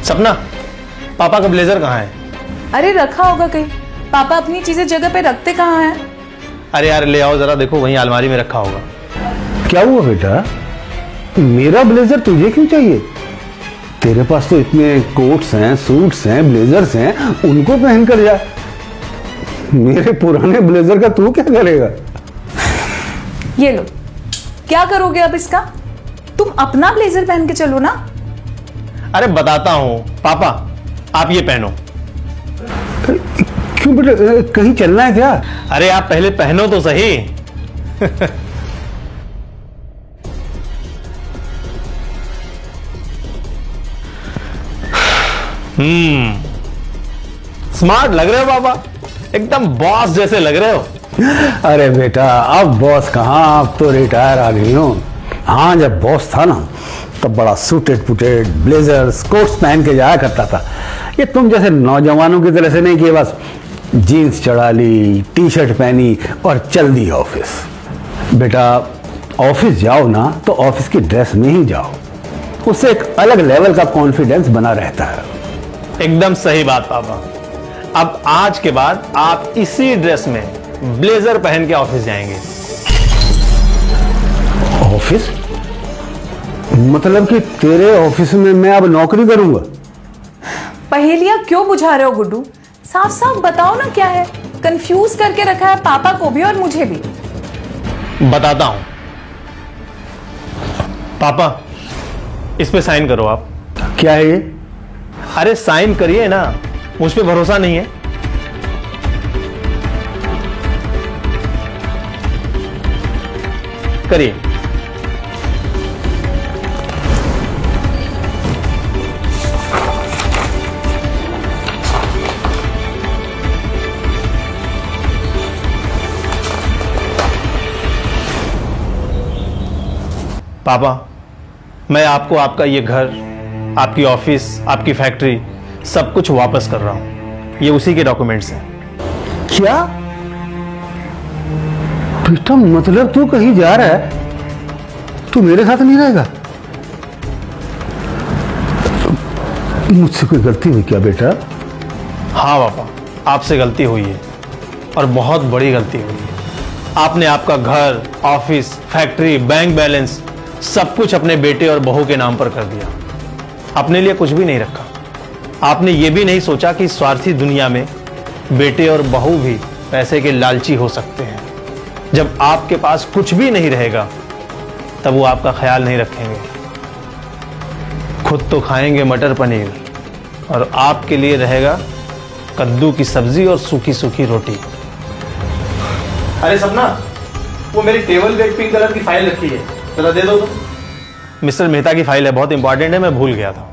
सपना, पापा का ब्लेजर कहाँ है? अरे रखा होगा कहीं। पापा अपनी चीजें जगह पे रखते कहाँ हैं? अरे यार ले आओ जरा, देखो वहीं अलमारी में रखा होगा। क्या हुआ बेटा, मेरा ब्लेजर तुझे क्यों चाहिए? तेरे पास तो इतने कोट्स हैं, सूट्स हैं, ब्लेजर्स हैं, उनको पहन कर जा। मेरे पुराने ब्लेजर का तू क्या करेगा? ये लो, क्या करोगे अब इसका? तुम अपना ब्लेजर पहन के चलो ना। अरे बताता हूं पापा, आप ये पहनो। क्यों बेटा, कहीं चलना है क्या? अरे आप पहले पहनो तो सही। स्मार्ट लग रहे हो पापा, एकदम बॉस जैसे लग रहे हो। अरे बेटा, अब बॉस कहाँ, अब तो रिटायर आ गई हूँ। हाँ, जब बॉस था ना तब बड़ा सूटेड पुटेड ब्लेजर्स कोट्स पहन के जाया करता था। ये तुम जैसे नौजवानों की तरह से नहीं कि बस जीन्स चढ़ा ली, टी शर्ट पहनी और चल दी ऑफिस। बेटा ऑफिस जाओ ना तो ऑफिस की ड्रेस में ही जाओ, उससे एक अलग लेवल का कॉन्फिडेंस बना रहता है। एकदम सही बात पापा। अब आज के बाद आप इसी ड्रेस में ब्लेजर पहन के ऑफिस जाएंगे। ऑफिस? मतलब कि तेरे ऑफिस में मैं अब नौकरी करूंगा? पहेलियां क्यों बुझा रहे हो गुड्डू? साफ साफ बताओ ना क्या है। कंफ्यूज करके रखा है पापा को भी और मुझे भी। बताता हूं पापा, इस पे साइन करो आप। क्या है ये? अरे साइन करिए ना, मुझ पे भरोसा नहीं है? करिए। पापा, मैं आपको आपका ये घर, आपकी ऑफिस, आपकी फैक्ट्री सब कुछ वापस कर रहा हूं। ये उसी के डॉक्यूमेंट्स हैं। क्या बेटा, मतलब तू कहीं जा रहा है? तू मेरे साथ नहीं रहेगा? मुझसे कोई गलती हुई क्या बेटा? हाँ पापा, आपसे गलती हुई है और बहुत बड़ी गलती हुई है। आपने आपका घर, ऑफिस, फैक्ट्री, बैंक बैलेंस सब कुछ अपने बेटे और बहू के नाम पर कर दिया। अपने लिए कुछ भी नहीं रखा। आपने ये भी नहीं सोचा कि स्वार्थी दुनिया में बेटे और बहू भी पैसे के लालची हो सकते हैं। जब आपके पास कुछ भी नहीं रहेगा तब वो आपका ख्याल नहीं रखेंगे। खुद तो खाएंगे मटर पनीर और आपके लिए रहेगा कद्दू की सब्जी और सूखी सूखी रोटी। अरे सपना, वो मेरी टेबल पे एक पिंक कलर की फाइल रखी है, जरा दे दो तुम। मिस्टर मेहता की फाइल है, बहुत इंपॉर्टेंट है, मैं भूल गया था।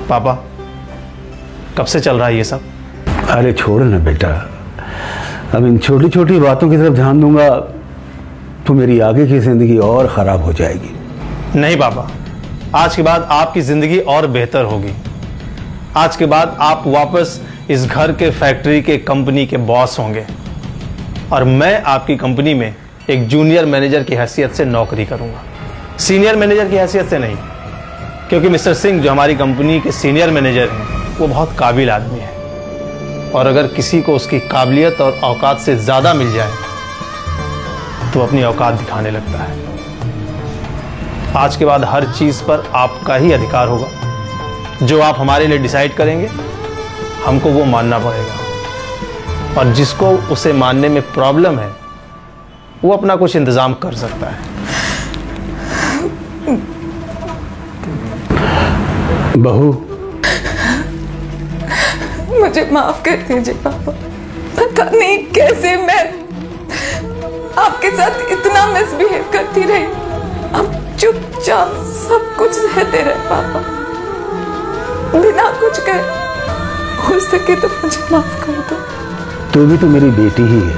पापा, कब से चल रहा है ये सब? अरे छोड़ ना बेटा, अब इन छोटी छोटी बातों की तरफ ध्यान दूंगा तो मेरी आगे की जिंदगी और खराब हो जाएगी। नहीं पापा, आज के बाद आपकी जिंदगी और बेहतर होगी। आज के बाद आप वापस इस घर के, फैक्ट्री के, कंपनी के बॉस होंगे और मैं आपकी कंपनी में एक जूनियर मैनेजर की हैसियत से नौकरी करूंगा, सीनियर मैनेजर की हैसियत से नहीं। क्योंकि मिस्टर सिंह जो हमारी कंपनी के सीनियर मैनेजर हैं वो बहुत काबिल आदमी है और अगर किसी को उसकी काबिलियत और औकात से ज़्यादा मिल जाए तो अपनी औकात दिखाने लगता है। आज के बाद हर चीज़ पर आपका ही अधिकार होगा। जो आप हमारे लिए डिसाइड करेंगे हमको वो मानना पड़ेगा और जिसको उसे मानने में प्रॉब्लम है वो अपना कुछ इंतज़ाम कर सकता है। बहू, मुझे माफ कर दीजिए पापा। पता नहीं कैसे मैं आपके साथ इतना मिसबिहेव करती रही। अब चुपचाप सब कुछ सहते रहे पापा, बिना कुछ कहे। हो सके तो मुझे माफ कर दो। तू भी तो मेरी बेटी ही है,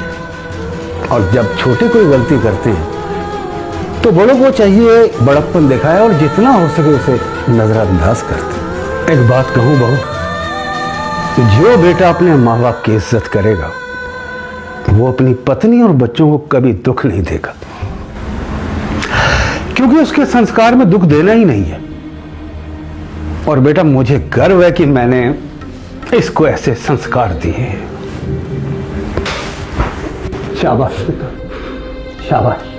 और जब छोटे कोई गलती करते हैं तो बड़ों को चाहिए बड़प्पन दिखाए और जितना हो सके उसे नजरअंदाज करते। एक बात कहूं बहू, जो बेटा अपने माँ बाप की इज्जत करेगा वो अपनी पत्नी और बच्चों को कभी दुख नहीं देगा, क्योंकि उसके संस्कार में दुख देना ही नहीं है। और बेटा मुझे गर्व है कि मैंने इसको ऐसे संस्कार दिए। शाबाश बेटा, शाबाश।